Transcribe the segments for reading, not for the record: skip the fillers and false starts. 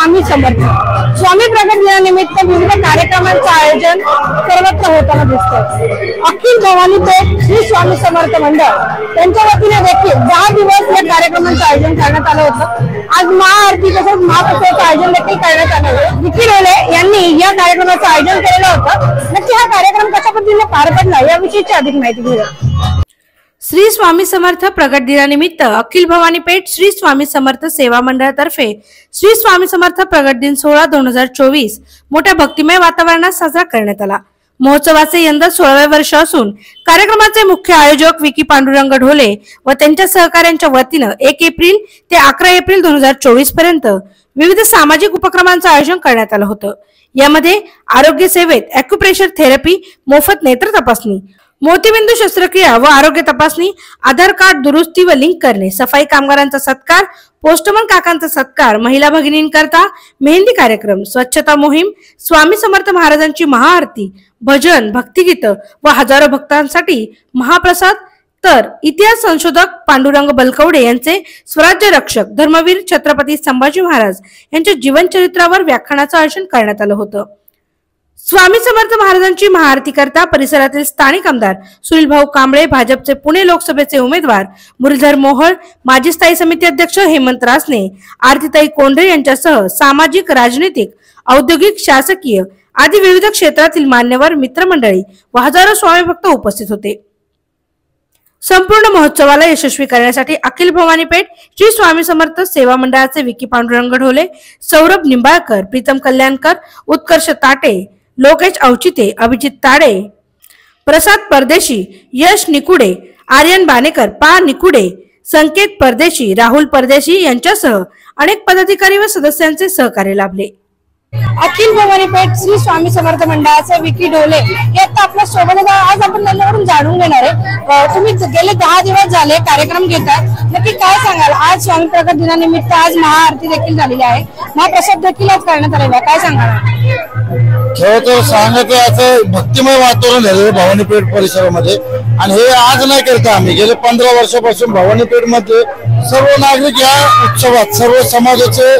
स्वामी समर्थ। स्वामी प्रगट दिनानिमित्त विविध कार्यक्रमांचं आयोजन सर्वत्र होताना दिसतं। अखिल भवानी पेठ श्री स्वामी समर्थ मंडळ त्यांच्या वतीने देखील 10 दिवस या कार्यक्रमांचं आयोजन करण्यात आलं होतं। आज महाआरती तसंच महाप्रसादाचं आयोजन देखील करण्यात आलं होतं। विकी डोले यांनी या कार्यक्रमाचं आयोजन केलेलं होतं। नक्की हा कार्यक्रम कशा पद्धतीने पार पडला याविषयीची अधिक माहिती घेऊया। श्री स्वामी समर्थ प्रगट दिनानिमित्त अखिल भवानी पेठ श्री स्वामी समर्थ सेवा मंडळातर्फे श्री स्वामी समर्थ प्रगट दिन सोहळा 2024 मोठ्या भक्तिमय वातावरणात साजरा करण्यात आला। महोत्सवाचे यंदा 16वे वर्ष असून कार्यक्रमाचे मुख्य आयोजक विकी पांडुरंग ढोले व त्यांच्या सहकाऱ्यांच्या वतीनं 1 एप्रिल ते 11 एप्रिल 2024 पर्यंत विविध सामाजिक उपक्रमांचं आयोजन करण्यात आलं होतं। यामध्ये आरोग्य सेवेत ॲक्युप्रेशर थेरपी, मोफत नेत्र तपासणी, मोतीबिंदू शस्त्रक्रिया व आरोग्य तपासणी, आधार कार्ड दुरुस्ती व लिंक करणे, सफाई कामगारांचा सत्कार, पोस्टमन काकांचा सत्कार, महिला भगिनींकरता मेहंदी कार्यक्रम, स्वच्छता मोहीम, स्वामी समर्थ महाराजांची महाआरती, भजन, भक्तिगीत व हजारो भक्तांसाठी महाप्रसाद, तर इतिहास संशोधक पांडुरंग बलकवडे यांचे स्वराज्य रक्षक धर्मवीर छत्रपती संभाजी महाराज यांच्या जीवनचरित्रावर व्याख्यानाचं आयोजन करण्यात आलं होतं। स्वामी समर्थ महाराजांची महाआरती करता परिसरातील स्थानिक आमदार सुनील भाऊ कांबळे, भाजपचे पुणे लोकसभेचे उमेदवार मुरलीधर मोहोळ, माजी स्थायी समिती अध्यक्ष हेमंत रासने, आरतीताई कोंढरे यांच्यासह सामाजिक, राजनैतिक, औद्योगिक, शासकीय आदी विविध क्षेत्रातील मान्यवर, मित्रमंडळी व हजारो स्वामी भक्त उपस्थित होते। संपूर्ण महोत्सवाला यशस्वी करण्यासाठी अखिल भवानी पेठ श्री स्वामी समर्थ सेवा मंडळाचे विकी पांडुरंग ढोले, सौरभ निंबाळकर, प्रीतम कल्याणकर, उत्कर्ष ताटे, लोकेश अवचिते, अभिजित ताडे, प्रसाद परदेशी, यश निकुडे, आर्यन बानेकर, पा निकुडे, संकेत परदेशी, राहुल परदेशी यांच्यासह अनेक पदाधिकारी व सदस्यांचे सहकार्य लाभले। अखिल भवानी पेठ श्री स्वामी समर्थ मंडळाचे विकी डोले हे आता आपल्या सोबत आज आपण त्यांच्याकडून जाणून घेणार आहे। तुम्ही गेले 10 दिवस झाले कार्यक्रम घेतात, नक्की काय सांगाल? आज स्वामी प्रगट दिनानिमित्त आज महाआरती देखील झालेली आहे, महाप्रसाद देखील आज करण्यात आलेला आहे, काय सांगाल? खरं तर सांगायचं असं भक्तिमय वातावरण झालं भवानी पेठ परिसरामध्ये, आणि हे आज नाही करता आम्ही गेले 15 वर्षापासून भवानी पेठ मध्ये सर्व नागरिक या उत्सवात, सर्व समाजाचे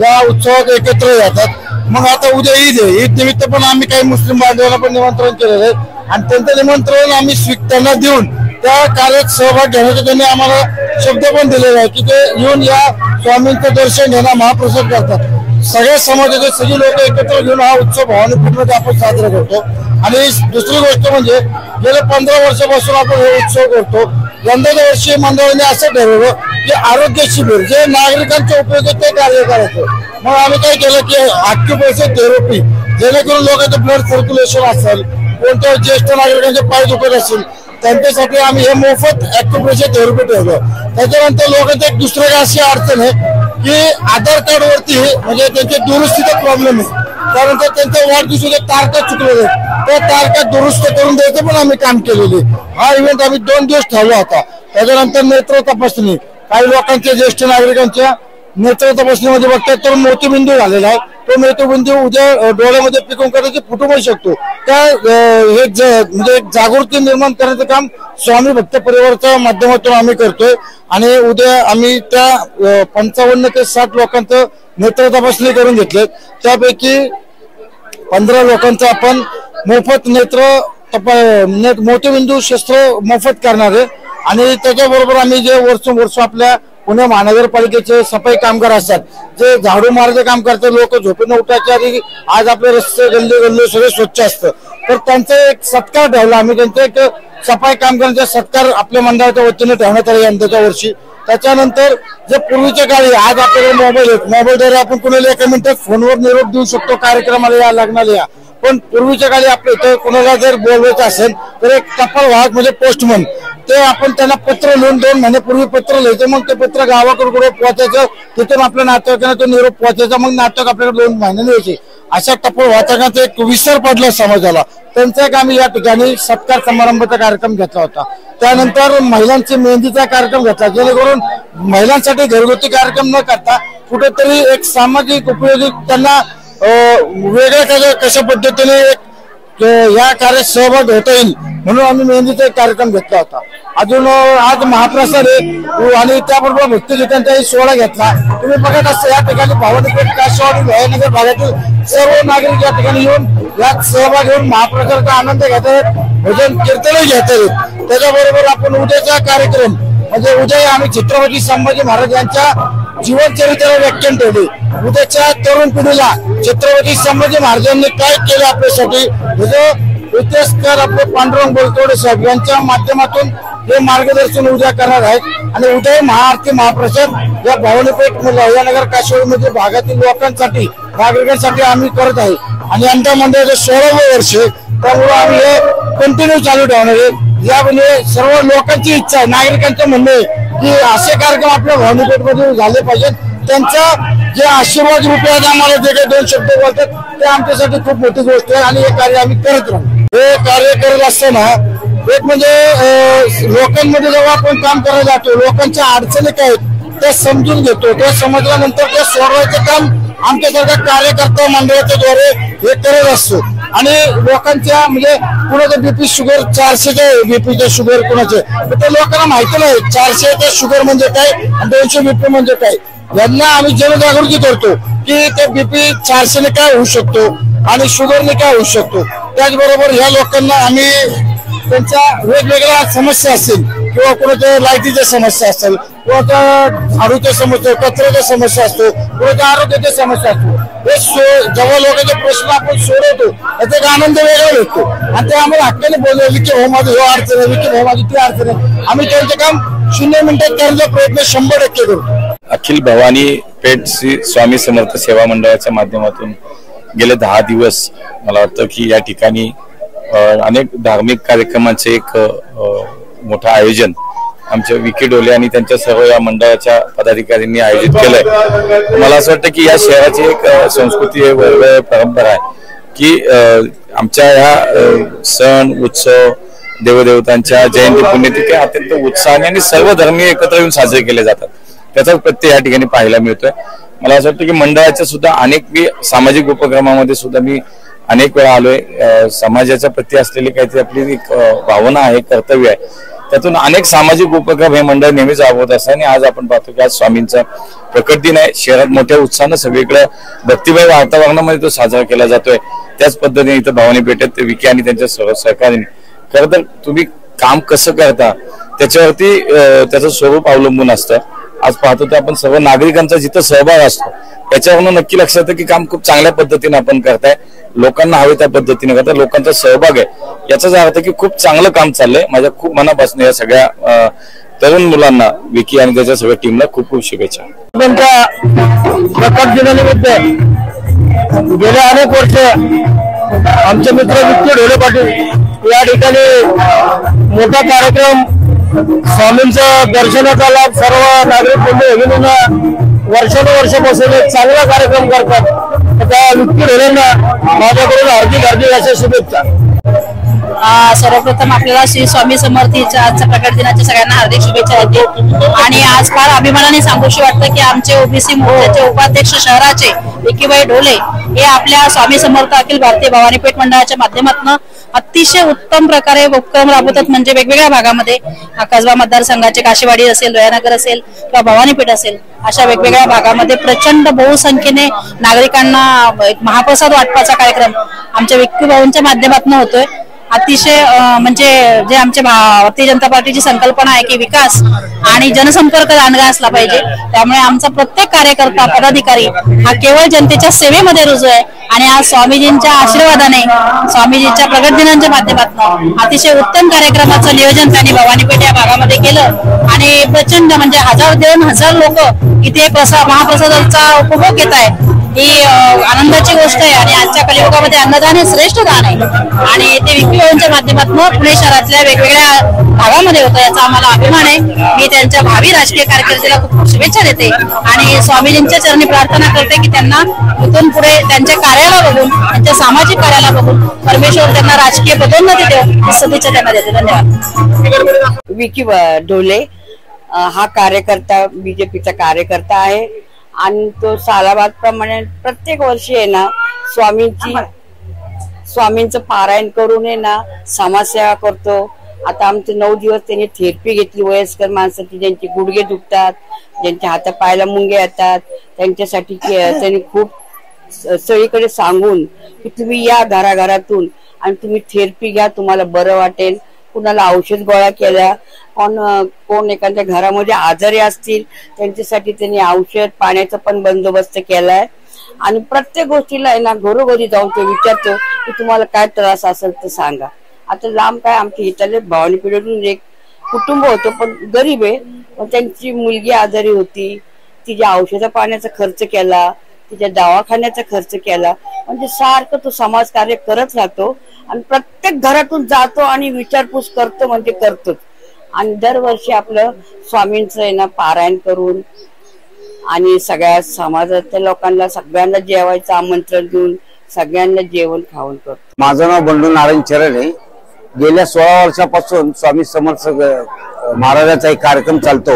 या उत्सवात एकत्र येतात। मग आता उद्या ईद आहे, ईद निमित्त पण आम्ही काही मुस्लिम बांधवांना पण निमंत्रण केलेलं आहे, आणि त्यांचं निमंत्रण आम्ही त्यांना देऊन त्या कार्यात सहभाग घेण्याचा त्यांनी आम्हाला शब्द पण दिलेला आहे की ते येऊन या स्वामींचं दर्शन घेणं, महाप्रसाद करतात। सगळ्या समाजाचे सगळे लोक एकत्र घेऊन हा उत्सव भवानी पेठमध्ये आपण साजरा करतो। आणि दुसरी गोष्ट म्हणजे गेल्या 15 वर्षापासून आपण हे उत्सव करतो। यंदाच्या वर्षी मंडळाने असं ठरवलं की आरोग्य शिबिर जे नागरिकांच्या उपयोगी ते कार्य करायचं। मग आम्ही काय केलं की ॲक्युप्रेशर थेरपी, जेणेकरून लोकांचं ब्लड सर्क्युलेशन असेल, कोणत्या ज्येष्ठ नागरिकांचे पाय दुखत असेल त्यांच्यासाठी आम्ही हे मोफत ॲक्युप्रेशर थेरपी ठेवलं। त्याच्यानंतर लोकांचं एक दुसरं अशी अडचण आहे की आधार कार्ड वरती म्हणजे त्यांच्या दुरुस्तीचा प्रॉब्लेम आहे, कारण त्यांच्या वाढदिवसाच्या तारखा चुकलेल्या आहेत, त्या तारखा दुरुस्त करून द्यायचं पण आम्ही काम केलेले। हा इव्हेंट आम्ही 2 दिवस ठेवला होता। त्याच्यानंतर नेत्र तपासणी, काही लोकांच्या ज्येष्ठ नागरिकांच्या नेत्र तपासणीमध्ये बघतात तर मोतीबिंदू झालेला आहे, तो मोतीबिंदू उद्या डोळ्यामध्ये पिकवून करायचे फुटू पण शकतो। त्या म्हणजे जागृती निर्माण करण्याचं काम स्वामी भक्त परिवाराच्या माध्यमातून आम्ही करतोय। आणि उद्या आम्ही त्या 55 ते 60 लोकांचं नेत्र तपासणी करून घेतले, त्यापैकी 15 लोकांचं आपण मोफत मोतीबिंदू शस्त्र मोफत करणार आहे। आणि त्याच्याबरोबर आम्ही जे वर्ष आपल्या पुणे महानगरपालिकेचे सफाई कामगार असतात, जे झाडू मारायचं काम करतात, लोक झोपेन उठायच्या आधी आज आपले रस्ते गल्ले सगळे स्वच्छ असतं, तर त्यांचा एक सत्कार ठेवला आम्ही। त्यांचा एक सफाई कामगारांचा सत्कार आपल्या मंडळाच्या वतीने ठेवण्यात आला यंदाच्या वर्षी। त्याच्यानंतर जे पूर्वीच्या काळी, आज आपल्याकडे मोबाईल आहेत, मोबाईलद्वारे आपण कुणाला 1 मिनिटात फोनवर निरोप देऊ शकतो, कार्यक्रमाला या, लग्नाला या, पण पूर्वीच्या काळी आपल्या इथं कुणाला जर बोलवायचं असेल तर एक टपाल वाहक म्हणजे पोस्टमन, ते आपण त्यांना पत्र लिहून 2 महिन्यापूर्वी पत्र लिहायचं, मग ते पत्र गावाकडे पोहोचायचं, तिथून आपल्या नातेवाईकांना तो निरोप पोहोचायचा, मग नातेवाईक आपल्याकडे 2 महिन्याने यायचे। अशा टपाल वाहकांचा एक विसर पडला समाजाला, त्यांचा एक आम्ही या ठिकाणी सत्कार समारंभाचा कार्यक्रम घेतला होता। त्यानंतर महिलांचे मेहंदीचा कार्यक्रम घेतला, जेणेकरून महिलांसाठी घरगुती कार्यक्रम न करता कुठेतरी एक सामाजिक उपयोगी त्यांना वेगळ्या कशा पद्धतीने एक या कार्यात सहभाग होता येईल म्हणून आम्ही मेहंदीचा एक कार्यक्रम घेतला होता। अजून आज महाप्रसाद आहे आणि त्याबरोबर भक्ती गीतांचाही सोहळा घेतला। तुम्ही बघत असता या ठिकाणी भवानीपेठ काशीवाडी लोहानगर भागातील सर्व नागरिक या ठिकाणी येऊन यात सहभाग घेऊन महाप्रसादाचा आनंद घेत आहेत, भजन कीर्तनही घेत आहेत। त्याच्याबरोबर आपण उद्याचा कार्यक्रम म्हणजे उद्या आम्ही छत्रपती संभाजी महाराज यांच्या जीवनचरित्रावर व्याख्यान ठेवले। उद्याच्या तरुण पिढीला छत्रपती संभाजी महाराजांनी काय केलं आपल्यासाठी इतिहासकार आपले पांडुरंग बोलतोडे साहेब यांच्या माध्यमातून हे मार्गदर्शन उद्या करणार आहेत। आणि उद्या महाआरती महाप्रसाद या भवानीपेठ लोहानगर काशीवाडीमध्ये भागातील लोकांसाठी नागरिकांसाठी आम्ही करत आहे आणि आमच्या मंडळाचं 16वे वर्ष त्यामुळे आम्ही हे कंटिन्यू चालू ठेवणार आहे। यामध्ये सर्व लोकांची इच्छा आहे, नागरिकांचं म्हणणं आहे की असे कार्यक्रम आपल्या भवानीपेठ मध्ये झाले पाहिजेत। त्यांचा जे आशीर्वाद रूपी आम्हाला जे काही 2 शब्द बोलतात ते आमच्यासाठी खूप मोठी गोष्ट आहे आणि हे कार्य आम्ही करत राहू। हे कार्य करत असताना एक म्हणजे लोकांमध्ये जेव्हा आपण काम करायला जातो लोकांच्या अडचणी काय आहेत त्या समजून घेतो, ते समजल्यानंतर ते सोडवायचं काम आमच्यासारख्या कार्यकर्ता मंडळाच्या द्वारे हे करत असतो। आणि लोकांच्या म्हणजे कुणाचं बीपी शुगर 400चे बीपीचे शुगर कुणाचे ते लोकांना माहिती नाही 400चे शुगर म्हणजे काय आणि 200 बीपी म्हणजे काय। यांना आम्ही जनजागृती करतो की ते बीपी 400ने काय होऊ शकतो आणि शुगरने काय होऊ शकतो। त्याचबरोबर ह्या लोकांना आम्ही त्यांच्या वेगवेगळ्या समस्या असतील किंवा कोणाच्या लाईटीच्या समस्या असतील किंवा झाडूच्या समस्या कचऱ्याच्या समस्या असतो कोणाच्या आरोग्याच्या समस्या असतो हे जेव्हा लोकांचे प्रश्न आपण सोडवतो याचा एक आनंद वेगळा भेटतो आणि ते आम्हाला हक्काने बोलले विकी भाऊ माझी ही अडचण आहे, विकी भाऊ माझी ती अडचण आहे। आम्ही त्यांचे काम 0 मिनिटात करण्याचा प्रयत्न 100% करतो। अखिल भवानी पेठ श्री स्वामी समर्थ सेवा मंडळाच्या माध्यमातून गेले 10 दिवस मला वाटतं की या ठिकाणी अनेक धार्मिक कार्यक्रमांचे एक मोठं आयोजन आमचे विकी डोले आणि त्यांच्या सर्व या मंडळाच्या पदाधिकाऱ्यांनी आयोजित केलंय। मला असं वाटतं की या शहराची एक संस्कृती आहे, परंपरा आहे की आमच्या ह्या सण उत्सव देवदेवतांच्या जयंती पुण्यतिथी अत्यंत उत्साहाने आणि सर्व धर्मीय एकत्र येऊन साजरे केले जातात। त्याचा प्रत्यय या ठिकाणी पाहायला मिळतोय। मला असं वाटतं की मंडळाच्या सुद्धा अनेक सामाजिक उपक्रमामध्ये सुद्धा मी अनेक वेळा आलोय। समाजाच्या प्रती असलेली काहीतरी आपली एक भावना आहे, कर्तव्य आहे, त्यातून अनेक सामाजिक उपक्रम हे मंडळ नेहमीच राबवत असतं आणि आज आपण पाहतो की आज स्वामींचा प्रकट दिन आहे। शहरात मोठ्या उत्साहानं सगळीकडे भक्तिमय वातावरणामध्ये तो साजरा केला जातोय। त्याच पद्धतीने इथं भवानी पेठेत विकी आणि त्यांच्या सहकार्याने खरं तर तुम्ही काम कसं करता त्याच्यावरती त्याचं स्वरूप अवलंबून असतं। आज पाहतो तर आपण सर्व नागरिकांचा जिथं सहभाग असतो त्याच्यावरून नक्की लक्षात येतं की काम खूप चांगल्या पद्धतीने आपण करताय, लोकांना हवे त्या पद्धतीने करताय, लोकांचा सहभाग आहे याचाच अर्थ की खूप चांगलं काम चाललंय। माझ्या खूप मनापासून या सगळ्या तरुण मुलांना विकी आणि त्याच्या सगळ्या टीमला खूप खूप शुभेच्छा। प्रकट दिनानिमित्त गेले अनेक वर्ष आमचे मित्र विकी ढोले पाटील या ठिकाणी मोठा कार्यक्रम स्वामींचं दर्शनाचा लाभ सर्व नागरिक मंडळी वर्षानुवर्षापासून एक चांगला कार्यक्रम करतात। त्या विकी ढोलेंना माझ्याकडून हार्दिक अशा शुभेच्छा। सर्वप्रथम आपल्याला श्री स्वामी समर्थीच्या आजच्या प्रकट दिनाच्या सगळ्यांना हार्दिक शुभेच्छा देते आणि आज फार अभिमानाने सांगूशी वाटतं की आमचे ओबीसी मोर्चाचे उपाध्यक्ष शहराचे विकीबाई ढोले हे आपल्या स्वामी समर्थ अखिल भारतीय भवानीपेठ मंडळाच्या माध्यमातून अतिशय उत्तम प्रकारे उपक्रम राबवतात। म्हणजे वेगवेगळ्या भागामध्ये कसबा मतदारसंघाचे काशीवाडी असेल, लोहानगर असेल किंवा भवानीपेठ असेल अशा वेगवेगळ्या भागामध्ये प्रचंड बहुसंख्येने नागरिकांना एक महाप्रसाद वाटपाचा कार्यक्रम आमच्या विकी भाऊंच्या माध्यमातून होतोय। अतिशय म्हणजे जे आमच्या भारतीय जनता पार्टीची संकल्पना आहे की विकास आणि जनसंपर्क दांडगा असला पाहिजे, त्यामुळे आमचा प्रत्येक कार्यकर्ता पदाधिकारी हा केवळ जनतेच्या सेवेमध्ये रुजू आहे आणि आज स्वामीजींच्या आशीर्वादाने स्वामीजींच्या प्रगट दिनांच्या माध्यमातून अतिशय उत्तम कार्यक्रमाचं नियोजन त्यांनी भवानीपेठ या भागामध्ये केलं आणि प्रचंड म्हणजे 1000-1500 लोक इथे महाप्रसादाचा उपभोग घेत आहेत। ही आनंदाची गोष्ट आहे आणि आजच्या कलियुगामध्ये अन्नदान हे श्रेष्ठ दान आहे आणि ते विकी भाऊंच्या माध्यमातून पुणे शहरातल्या वेगवेगळ्या भागामध्ये होतं याचा आम्हाला अभिमान आहे। मी त्यांच्या भावी राजकीय कारकिर्दीला खूप शुभेच्छा देते आणि स्वामीजींच्या चरणी प्रार्थना करते की त्यांना इथून पुढे त्यांच्या कार्याला बघून त्यांच्या सामाजिक कार्याला बघून परमेश्वर त्यांना राजकीय पदोन्नती देव सदिच्छा त्यांना देते। धन्यवाद। विकी ढोले हा कार्यकर्ता बीजेपीचा कार्यकर्ता आहे आणि तो सालाबाद प्रमाणे प्रत्येक वर्षी आहे ना स्वामींचं पारायण करून आहे ना समाजसेवा करतो। आता आमचे 9 दिवस त्यांनी थेरपी घेतली वयस्कर माणसाची, ज्यांचे गुडघे दुखतात, ज्यांच्या हातापायाला मुंगे येतात, त्यांच्यासाठी त्यांनी खूप सगळीकडे सांगून की तुम्ही या घराघरातून आणि तुम्ही थेरपी घ्या, तुम्हाला बरं वाटेल। कुणाला औषध गोळ्या केल्या, कोण एखाद्या घरामध्ये आजारी असतील त्यांच्यासाठी त्यांनी औषध पाण्याचा पण बंदोबस्त केलाय। आणि प्रत्येक गोष्टीला आहे ना घरोघरी जाऊन ते विचारतो की तुम्हाला काय त्रास असेल तर सांगा। आता लांब काय आमच्या इथले भवानी पेठेतून एक कुटुंब होतं, पण गरीब आहे, पण त्यांची मुलगी आजारी होती, तिच्या औषधा पाण्याचा खर्च केला, तिच्या दवाखान्याचा खर्च केला। म्हणजे सारखं तो समाज कार्य करत राहतो आणि प्रत्येक घरातून जातो आणि विचारपूस करतो, म्हणजे करतोच। आणि दरवर्षी आपलं स्वामींचं आहे ना पारायण करून आणि सगळ्या समाजातल्या लोकांना सगळ्यांना जेवायचं आमंत्रण देऊन सगळ्यांना जेवण खाऊन करतो। माझं नाव बंडू नारायण चरण आहे। गेल्या 16 वर्षापासून स्वामी समर्थ महाराजांचा एक कार्यक्रम चालतो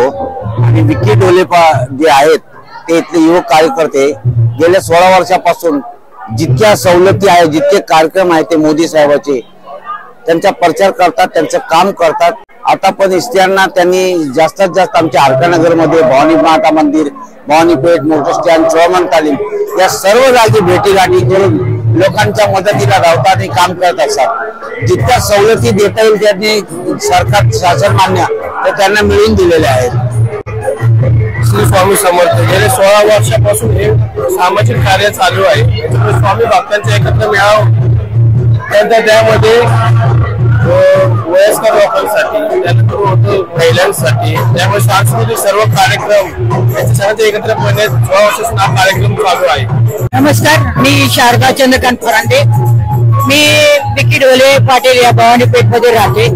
आणि विकी डोले जे आहेत ते इथले युवक कार्यकर्ते गेल्या 16 वर्षापासून जितक्या सवलती आहेत, जितके कार्यक्रम आहेत ते मोदी साहेबांचे त्यांचा प्रचार करतात, त्यांचं काम करतात। आता पण स्त्रियांना त्यांनी जास्तीत जास्त आमच्या आरकानगर मध्ये भवानी माता मंदिर, भवानी पेठ, मोटर स्टँड, चोळमन तालीम या सर्व जागी भेटीगाठी करून लोकांच्या मदतीला धावतात आणि काम करत असतात। जितक्या सवलती देता येईल त्यांनी सरकार शासन मान्य तर त्यांना मिळवून दिलेल्या आहेत। श्री स्वामी समर्थ गेले 16 वर्षापासून हे सामाजिक कार्य चालू आहे। स्वामी भक्तांचे एकत्र मेळावा त्यामध्ये वयस्कर लोकांसाठी, त्यानंतर महिलांसाठी, त्यामुळे सांस्कृतिक सर्व कार्यक्रम याच्यासाठी एकत्रपणे 16 वर्षापासून हा कार्यक्रम चालू आहे। नमस्कार, मी शारदा चंद्रकांत फरांदे। मी विकी डोले पाटील या भवानी पेठ मध्ये राहते।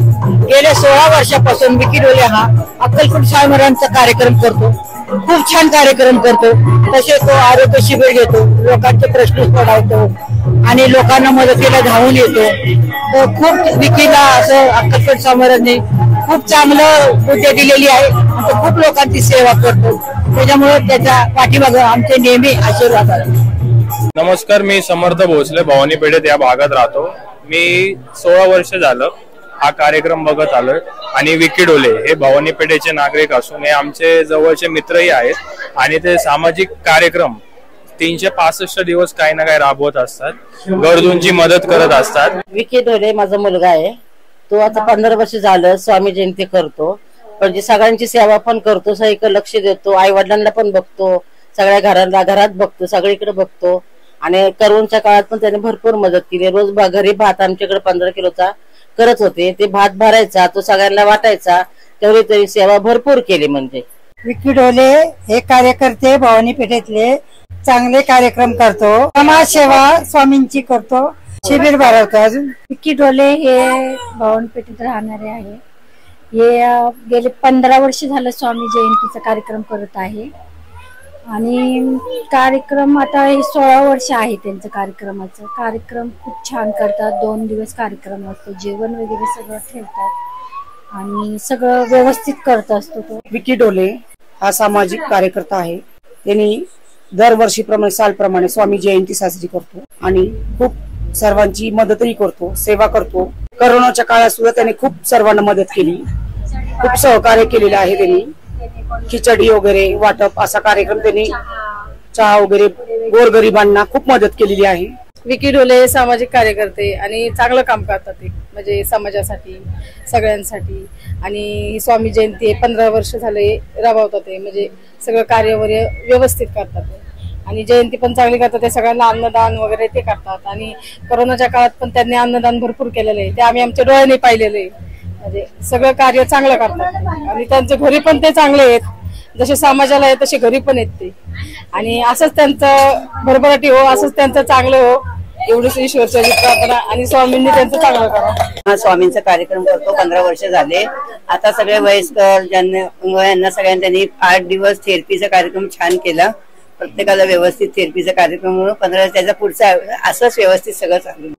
गेल्या 16 वर्षापासून विकी डोले हा अक्कलकोट स्वामी महाराजांचा कार्यक्रम करतो, खूप छान कार्यक्रम करतो। तसे तो आरोग्य शिबिर घेतो, लोकांचे प्रश्न सोडवतो आणि लोकांना मदतीला धावून येतो। तो खूप विकीला असं अक्कलकोट स्वामी महाराजांनी खूप चांगलं बुद्धी दिलेली आहे, तो खूप लोकांची सेवा करतो, त्याच्यामुळे त्याच्या पाठीमागे आमचे नेहमी आशीर्वाद आहेत। नमस्कार, मी समर्थ भोसले, भवानी पेठेत या भागात राहतो। मी 16 वर्ष झालं हा कार्यक्रम बघत आलोय आणि विकी डोले हे भवानी पेठेचे नागरिक असून हे आमचे जवळचे मित्रही आहेत आणि ते सामाजिक कार्यक्रम 365 दिवस काही ना काही राबवत असतात, गरजूंची मदत करत असतात। विकी डोले माझा मुलगा आहे, तो आता 15 वर्ष झालं स्वामी जयंती करतो, म्हणजे सगळ्यांची सेवा पण करतो, सगळीकडे लक्ष देतो, आई वडिलांना पण बघतो, सगळ्या घरात बघतो, सगळीकडे बघतो। आणि करोनाच्या काळात पण त्याने भरपूर मदत केली। रोज घरी भात आमच्याकडे 15 किलोचा करत होते, ते भात भरायचा, तो सगळ्यांना वाटायचा, तेवढी तरी सेवा भरपूर केली। म्हणजे विकी डोले हे कार्यकर्ते भवानी पेठेतले चांगले कार्यक्रम करतो, समाज सेवा स्वामींची करतो, शिबिर भरवतो। अजून विकी डोले हे भवानी पेठेत राहणारे आहे। हे गेले 15 वर्ष झालं स्वामी जयंतीचा कार्यक्रम करत आहे आणि कार्यक्रम आता हे 16 वर्ष आहे त्यांचं कार्यक्रमाचं। कार्यक्रम खूप छान करतात, 2 दिवस कार्यक्रम असतो, जेवण वगैरे सगळं ठेवतात आणि सगळं व्यवस्थित करत असतो तो। विकी डोले हा सामाजिक कार्यकर्ता आहे, त्यांनी दरवर्षीप्रमाणे सालप्रमाणे स्वामी जयंती साजरी करतो आणि खूप सर्वांची मदतही करतो, सेवा करतो। करोनाच्या काळात सुद्धा त्याने खूप सर्वांना मदत केली, खूप सहकार्य केलेलं आहे। त्यांनी खिचडी वगैरे वाटप असा कार्यक्रम त्यांनी, चहा वगैरे गोरगरिबांना खूप मदत केलेली आहे। विकी डोले सामाजिक कार्यकर्ते आणि चांगलं काम करतात ते, म्हणजे समाजासाठी सगळ्यांसाठी। आणि स्वामी जयंती 15 वर्ष झाले राबवतात ते, म्हणजे सगळं कार्य व्यवस्थित करतात आणि जयंती पण चांगली करतात। ते सगळ्यांना अन्नदान वगैरे ते करतात आणि करोनाच्या काळात पण त्यांनी अन्नदान भरपूर केलेलं आहे, ते आम्ही आमच्या डोळ्याने पाहिलेलं आहे। म्हणजे सगळं कार्य चांगलं करतात आणि त्यांच्या घरी पण ते चांगले आहेत, जसे समाजाला आहे तसे घरी पण आहेत ते। आणि असंच त्यांचं भरभराटी हो, असंच त्यांचं चांगलं हो, एवढीच ईश्वरची प्रार्थना आणि स्वामींनी त्यांचं चांगलं करा। स्वामींचा कार्यक्रम करतो 15 वर्ष झाले। आता सगळे वयस्कर यांना सगळ्यांना त्यांनी 8 दिवस थेरपीचा कार्यक्रम छान केला, प्रत्येकाला व्यवस्थित थेरपीचा कार्यक्रम म्हणून 15 त्याचा पुढचा असंच व्यवस्थित सगळं चालू।